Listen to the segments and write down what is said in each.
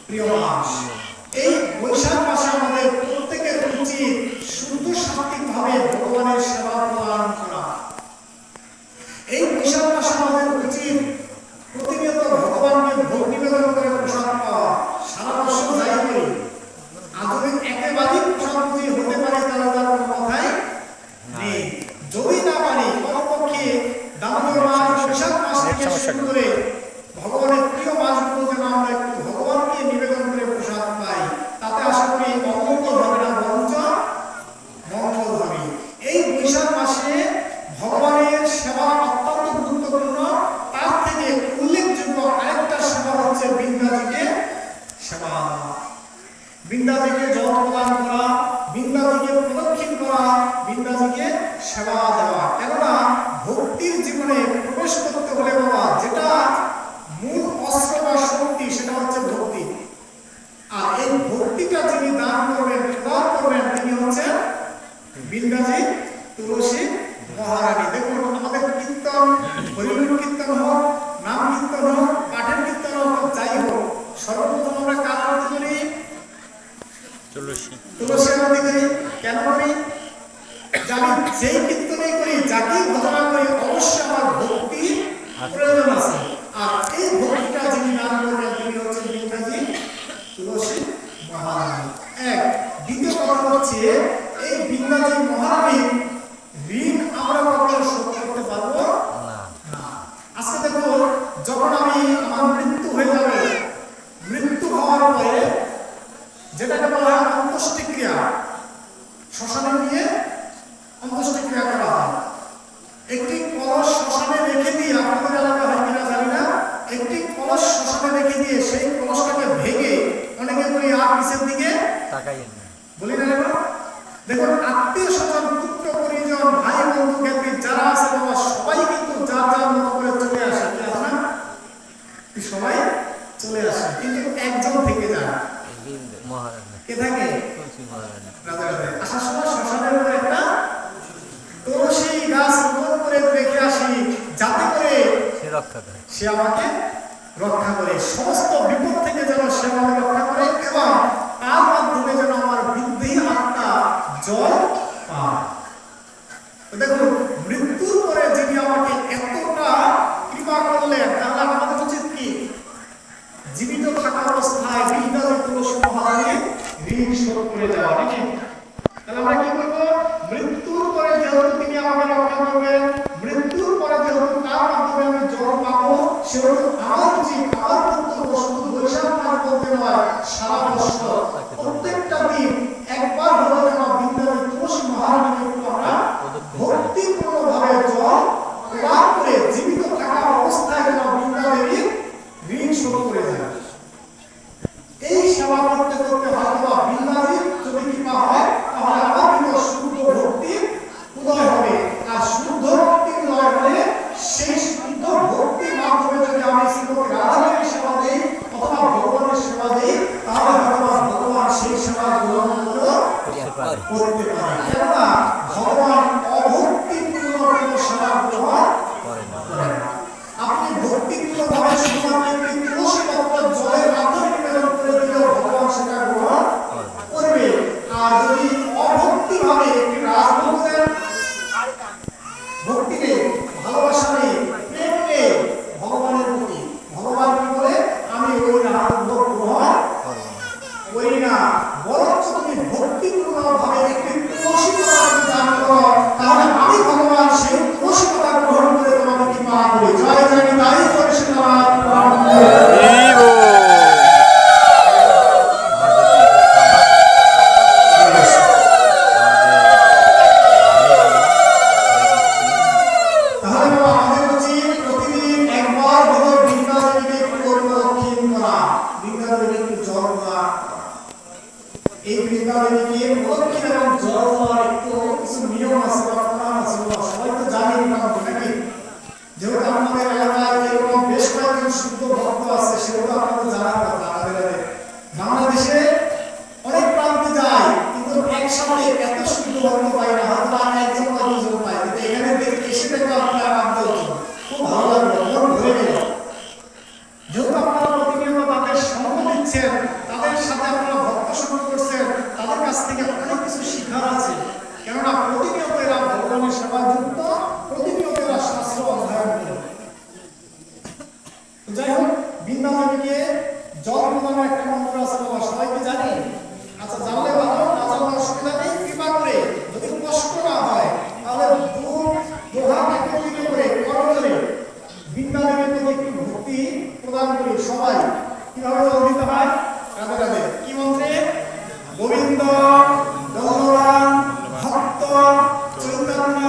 প্রিয় মাস। এই বৈশাখ মাসে আমাদের প্রত্যেকের উচিত শুদ্ধ সাত্ত্বিকভাবে ভগবানের সেবা প্রদান করা। এই বৈশাখ মাসে আমাদের উচিত প্রতিনিয়ত ভগবানকে ভোগ নিবেদন করে প্রসাদ পাওয়া। সারা বছর যাই করি, আধুনিক একেবারেই প্রসাদ যদি হতে পারে তাহলে তার কোনো কথাই নেই। যদি না পারি কমপক্ষে দামোদর মাস, বৈশাখ মাস থেকে শুরু করে ভগবানের প্রিয় মাসগুলো যেন আমরা একটু ভগবানকে নিবেদন করে প্রসাদ পাই, তাতে আশা করি অমঙ্গল হবে না, বরঞ্চ মঙ্গল হবে। এই বৈশাখ মাসে ভগবানের সেবা অত্যন্ত গুরুত্বপূর্ণ। তার থেকে উল্লেখযোগ্য আরেকটা সেবা হচ্ছে বৃন্দাজিকে সেবা, বৃন্দাজিকে জল প্রদান করা, বৃন্দাজিকে প্রদক্ষিণ করা, বৃন্দাজিকে সেবা দেওয়া। কেননা ভক্তির জীবনে প্রবেশ করতে হলে বাবা যেটা মূল অস্ত্র বা শক্তি সেটা হচ্ছে ভক্তি। আর এই ভক্তিটা যিনি দান করবেন, প্রদান করবেন, তিনি হচ্ছেন বৃন্দাজি তুলসী মহারানী। দেখুন আমাদের কীর্তন, হরিনাম কীর্তন হোক, নাম কীর্তন হোক, পাঠের কীর্তন হোক, যাই হোক, সর্বপ্রথম আমরা কার আরতি করি? তুলসী আরতি করি। কেন করি? জানি যেই কীর্তনই করি, যাকেই ভজনা করি, অবশ্যই আমার ভক্তি প্রয়োজন আছে। আর এই ভক্তিটা যিনি দান করবেন তিনি হচ্ছেন বৃন্দাজি তুলসী মহারানী। এক। দ্বিতীয় কথা হচ্ছে এই বৃন্দাজি মহারানী ঋণ আমরা কখনো শোধ করতে পারবো না। আজকে দেখো, যখন আমার মৃত্যু হয়ে যাবে, মৃত্যু হওয়ার পরে যেটাকে বলা হয় অন্ত্যেষ্টিক্রিয়া, শ্মশানে নিয়ে অন্ত্যেষ্টিক্রিয়া করা হয়। একটি কলস শ্মশানে রেখে দিয়ে, আপনাদের এলাকা হয় কিনা জানি না, একটি কলস শ্মশানে রেখে দিয়ে সেই কলসটাকে ভেঙে অনেকে বলি আর পিছের দিকে বলি না। দেখুন আত্মীয় স্বজন, পুত্র পরিজন, ভাই বন্ধু জ্ঞাতি যারা আছে বাবা সবাই কিন্তু যার যার মতো করে চলে আসে। সবাই চলে আসে, কিন্তু একজন থেকে যায়। কে থাকে? আসার সময় শ্মশানের উপর একটা তুলসী গাছ রোপণ করে রেখে আসি, যাতে করে সে আমাকে রক্ষা করে, সমস্ত বিপদ থেকে যেন সে আমাকে রক্ষা করে, এবং তার মাধ্যমে যেন আমার বিদ্যি আত্মা জল পায়। দেখুন মৃত্যুর পরে যিনি আমাকে এতটা কৃপা করলেন, তাহলে আমাদের উচিত কি? জীবিত থাকা অবস্থায় বৃন্দাজি তুলসী মহারানী ঋণ শোধ করে দেওয়া নাকি? তাহলে আমরা কি করবো? মৃত্যুর পরে যেহেতু তিনি আমাকে রক্ষা করবেন, মৃত্যুর পরে যেহেতু তার মাধ্যমে আমি জল পাবো, সেহেতু আমার উচিত, আমার কর্তব্য শুধু বৈশাখ মাস বলতে নয়, সারা বছর প্রত্যেকটা দিন একবার হলেও যেন বৃন্দাজি তুলসী মহারানীকে আমরা ভক্তিপূর্ণভাবে জল প্রদান করে জীবিত থাকা অবস্থায় যেন বৃন্দাদেবী ঋণ শোধ করে দেয়। এই সেবা করতে করতে হয়তো বৃন্দাজির যদি কৃপা হয়, তাহলে আমার ভিতর শুদ্ধ ভক্তির উদয় হবে। আর শুদ্ধ ভক্তির উদয় হলে সেই শুদ্ধ ভক্তির মাধ্যমে যদি আমি শ্রীমতী রাধারানীর সেবা দেই অথবা ভগবানের সেবা দেই, তাহলে হয়তো ভগবান সেই সেবা গ্রহণ করতে পারে। কেননা ভগবান অভক্তিপূর্ণ কোনো সেবা গ্রহণ করেন না। আপনি ভক্তিপূর্ণভাবে শুধুমাত্র একটি তুলসী পত্র জলের মাধ্যমে নিবেদন করে দিলেও ভগবান সেটা গ্রহণ করবে। আর যদি অভক্তিভাবে একটি রাজভক্তের ভক্তি নেই, ভালোবাসা নেই, প্রেম নেই ভগবানের প্রতি, ভগবান কি বলে? আমি ওই রাজভোগ গ্রহণ করি না। বরঞ্চ তুমি ভক্তিপূর্ণভাবে একটি তুলসী পাতা দান করো, তাহলে আমি ভগবান সেই তুলসী পাতা গ্রহণ করে তোমাকে কৃপা করি। জয় জয় তাই করে সীতারাম। এই বৃন্দাবনীকে প্রদক্ষিণ এবং জল দেওয়ার একটু কিছু নিয়ম আছে বা প্রণাম আছে, সবাই তো জানি মোটামুটি নাকি? যেহেতু আমাদের এলাকায় এরকম বেশ কয়েকজন শুদ্ধ ভক্ত আছে, সেগুলো আপনাদের জানার কথা। আমাদের বাংলাদেশে অনেক প্রান্তে যায়, কিন্তু একসাথে এত শুদ্ধ ভক্ত পাই না, হয়তো একজন বা দুজন পাই, কিন্তু এখানে এসে দেখলে আপনার আনন্দ হতো, খুব ভালো লাগলো, মন ভরে গেল। যেহেতু আপনারা প্রতিনিয়ত তাদের সঙ্গ দিচ্ছেন, নামে একটা মন্ত্র আছে বাবা, সবাই কি জানি? আচ্ছা, জানলে ভালো, না জানলে অসুবিধা নেই। কৃপা করে যদি কষ্ট না হয় তাহলে দুহাত একত্রিত করে করজোরে বিদ্যাদেবীর প্রতি একটু ভক্তি প্রদান করি সবাই। কিভাবে দিতে হয়? রাধে রাধে। কি মন্ত্রে? গোবিন্দ বলরাম ভক্ত চৈতন্য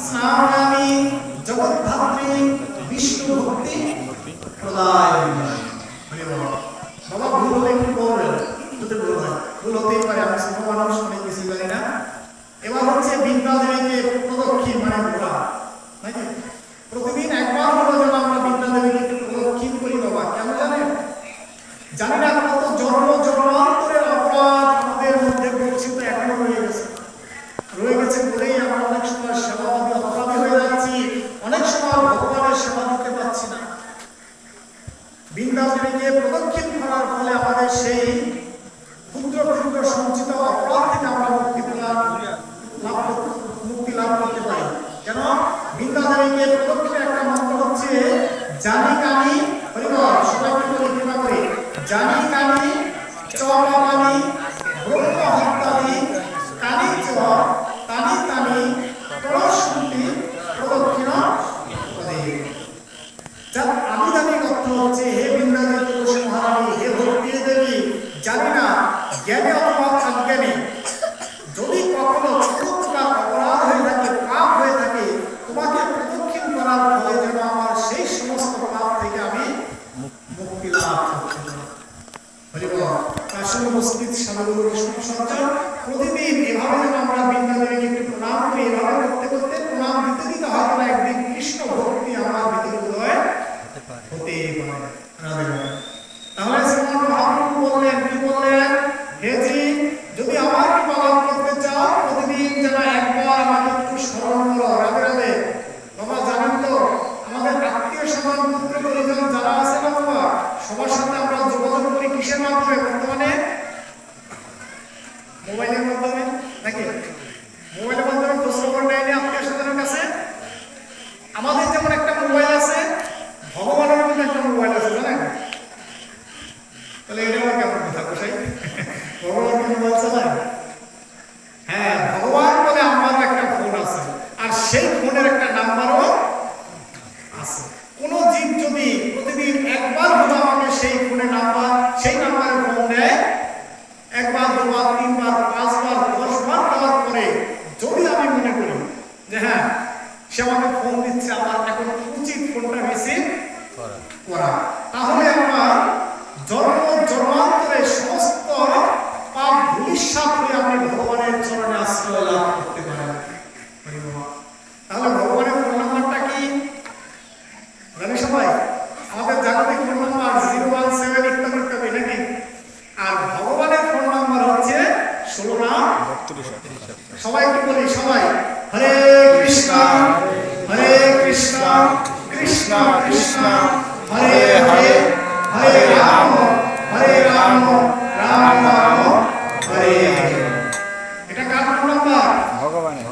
স্নানামি জগদ্ধাত্রী বিষ্ণু ভক্তি প্রদায়। বাবা ভুল হলে একটু বলবেন, যদি ভুল হয়। ভুল হতেই পারে, আমি ছোট মানুষ, অনেক কিছু জানি না। এবার হচ্ছে বিদ্যাদেবীকে প্রদক্ষিণ মানে ঘোরা, নাকি? প্রতিদিন একবার হলো যেন আমরা বিদ্যাদেবীকে প্রদক্ষিণ করি বাবা। কেন জানেন? জানি না কত জন্মান্তরের অপরাধ আমাদের মধ্যে গচ্ছিত এখনো রয়ে গেছে বলেই আমরা অনেক সময় সেবাবাদী অপরাধী হয়ে যাচ্ছি, অনেক সময় ভগবানের সেবা দিতে পারছি না। বৃন্দাবনীকে প্রদক্ষিণ করার ফলে আমাদের সেই ক্ষুদ্র ক্ষুদ্র সঞ্চিত অপরাধ থেকে আমরা মুক্তি লাভ করতে পারি। কেন? বৃন্দাবনীকে প্রদক্ষিণ একটা মন্ত্র হচ্ছে জানি কানি পরিবার, সবাইকে বলি কৃপা করে, জানি কানি চপানি ব্রহ্ম হত্যানি কানি চ তানি তানি প্রণশুন্তি প্রদক্ষিণ পদে। যার আনুদানিক অর্থ হচ্ছে হে বৃন্দাবনী তুলসী মহারানী, হে ভক্তি দেবী, জানি না জ্ঞানে অথবা অজ্ঞানে যদি কখনো ছোট অপরাধ হয়ে থাকে, পাপ হয়ে থাকে, তোমাকে প্রদক্ষিণ করার ফলে যেন আমার সেই সমস্ত পাপ থেকে আমি মুক্তি লাভ করতে পারি। প্রতিদিন এভাবে যেন আমরা বৃন্দাদেবীকে একটু প্রণাম করি, এভাবে করতে করতে প্রণাম দিতে দিতে হয়তো না একদিন কৃষ্ণ ভক্তি আমার ভিতরে উদয় হতে পারে। তাহলে শ্রীমান মহাপ্রভু বললেন, কি বললেন? হেজি, যদি আমার কি পালন করতে চাও প্রতিদিন যেন একবার আমাকে একটু স্মরণ করো। রাধে রাধে। বাবা জানেন তো আমাদের আত্মীয় স্বজন পুত্র পরিজন যারা আছে না বাবা, সবার সাথে আমরা যোগাযোগ করি কিসের মাধ্যমে? বর্তমানে মোবাইলের মাধ্যমে, নাকি? মোবাইলের মাধ্যমে খোঁজ খবর নেয়নি আত্মীয় স্বজনের কাছে। আমাদের যেমন একটা মোবাইল আছে, ভগবানের মধ্যে একটা মোবাইল আছে, জানেন? তাহলে এটা আমার কেমন কথা কোথায়? ভগবান কি মোবাইল চালায়? হ্যাঁ, ভগবান বলে আমার একটা ফোন আছে, আর সেই ফোনের একটা নাম্বারও আছে। কোন জীব যদি প্রতিদিন একবার হলো আমাকে সেই ফোনে নাম্বার, সেই নাম্বারে ফোন দেয়, একবার, দুবার, তিনবার, পাঁচবার, 10 বার দেওয়ার পরে যদি আমি মনে করি যে হ্যাঁ সে আমাকে ফোন দিচ্ছে, আমার এখন উচিত ফোনটা রিসিভ করা, তাহলে আমার জন্মান্তরে সমস্ত পাপ ধূলিসাৎ হয়ে আপনি ভগবানের চরণে আশ্রয় লাভ করতে পারেন। তাহলে ভগবানের ফোন নাম্বারটা কি জানি সবাই? আমাদের জাগতিক ফোন নাম্বার 017 ইত্যাদি ইত্যাদি, নাকি? আর ভগবানের ফোন নাম্বার হচ্ছে 16 না 32। সবাই একটু বলি, সবাই হরে কৃষ্ণ হরে কৃষ্ণ কৃষ্ণ কৃষ্ণ হরে হরে হরে রাম রাম রাম হরে হরে। এটা কার ফোন নাম্বার? ভগবানের।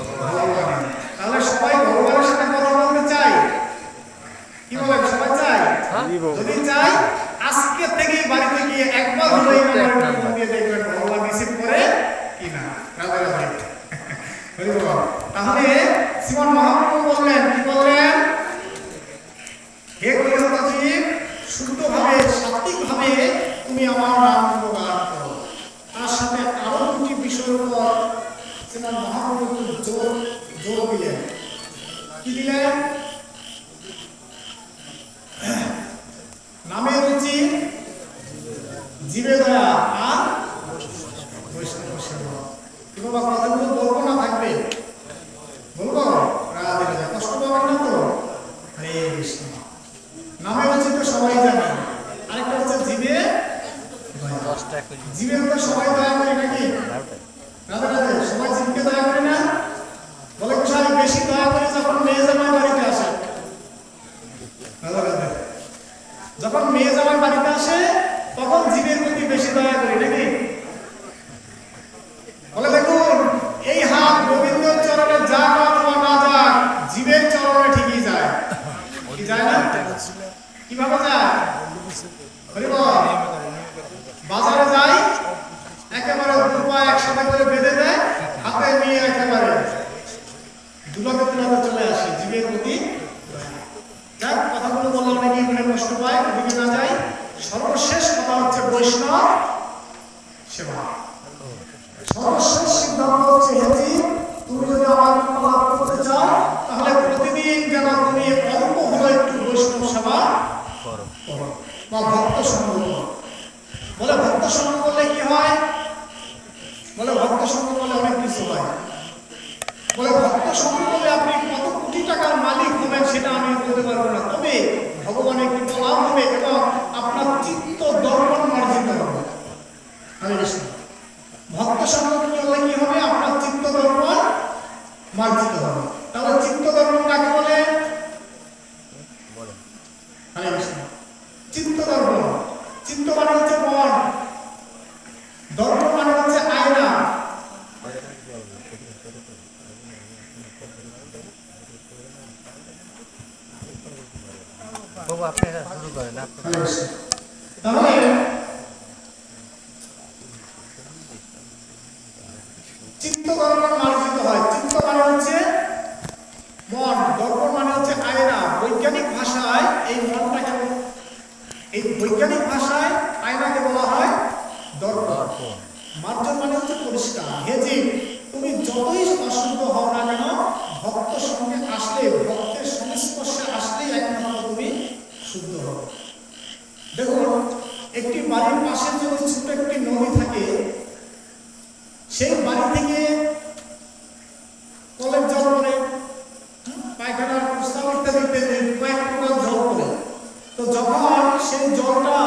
তাহলে সবাই ভগবানের সাথে কথা বলতে চাই? কি বলেন, সবাই চাই? যদি চাই আজকে থেকে বাড়িতে গিয়ে একবার হলো এই নাম্বারে ফোন দিয়ে দেখবেন ভগবান রিসিভ করে কিনা। রাধে রাধে। তাহলে শ্রীমান মহাপ্রভু বললেন, কি বললেন? হে কলিযুগ জীব, শুদ্ধভাবে সাত্বিকভাবে তুমি আমার নাম প্রগান করো। তার সাথে আরো দুটি বিষয়ের উপর শ্রীমান মহাপ্রভু জোর দিলেন। কি দিলেন? নামের রুচি, জীবে দয়া, আর বৈষ্ণব সেবা। কি বাবা কথাগুলো বলবো না থাকবে? বলবো? রাধে রাধে। কষ্ট পাবেন না তো? হরে কৃষ্ণ। নামের রুচি তো সবাই জানে, আরেকটা হচ্ছে জীবে দয়া। জীবের তো সবাই দয়া করে, নাকি? রাধে রাধে। সবাই জীবকে দয়া করে না? বলে কোথায় বেশি দয়া করে যখন মেয়ে জামাই বাড়িতে আসে। রাধে রাধে। যখন মেয়ে জামাই বাড়িতে আসে তখন জীবের প্রতি বেশি দয়া করি, নাকি? বলে দেখুন, এই হাত গোবিন্দর চরণে যাক অথবা না যাক, জীবের চরণে ঠিকই যায়। কি যায় না? কিভাবে যায়? হরি বল। বাজারে যায়, একেবারে দু পা একসাথে করে বেঁধে দেয়, হাতে নিয়ে একেবারে দুলাতে তুলাতে চলে আসে জীবের প্রতি। যাক, কথাগুলো বললে অনেকেই মনে কষ্ট পায়, ওদিকে না যাই। সর্বশেষ কথা হচ্ছে বৈষ্ণব সেবা। সর্বশেষ সিদ্ধান্ত হচ্ছে, হেজি তুমি যদি আমার কৃপা লাভ করতে চাও তাহলে প্রতিদিন যেন তুমি অল্প হলো একটু বৈষ্ণব সেবা করো বা ভক্ত সঙ্গ করো। বলে ভক্ত সঙ্গ করলে কি হয়? বলে ভক্ত সঙ্গ করলে অনেক কিছু হয়। বলে ভক্ত সঙ্গ করলে আপনি কত কোটি টাকার মালিক হবেন সেটা আমি বলতে পারবো না, তবে ভগবানের কৃপা লাভ হবে এবং আপনার চিত্ত দর্পণ মার্জিত হবে। হরে কৃষ্ণ। ভক্ত সঙ্গ করলে কি হবে? আপনার চিত্ত দর্পণ মার্জিত হবে। তাহলে চিত্ত দর্পণ কাকে বলে? হরে কৃষ্ণ। চিত্ত দর্পণ, চিত্ত মানে হচ্ছে মন, দর্পণ মানে হচ্ছে আয়না। তাহলে চিত্ত দর্পণ মার্জিত হয়। চিত্ত মানে হচ্ছে মন, দর্পণ মানে হচ্ছে আয়না। বৈজ্ঞানিক ভাষায় এই মনটাকে, এই বৈজ্ঞানিক ভাষায় আয়নাকে বলা হয় দর্পণ। মার্জন মানে হচ্ছে পরিষ্কার। হেজি তুমি যতই অশুদ্ধ হও না কেন, ভক্ত সঙ্গে আসলে, ভক্তের সংস্পর্শে আসলেই একমাত্র তুমি শুদ্ধ হও। দেখুন, একটি বাড়ির পাশে যদি ছোট একটি নদী থাকে, সেই বাড়ি থেকে কলের জল পড়ে, পায়খানা, প্রস্রাব ইত্যাদি কয়েক প্রকার জল পড়ে। তো যখন সেই জলটা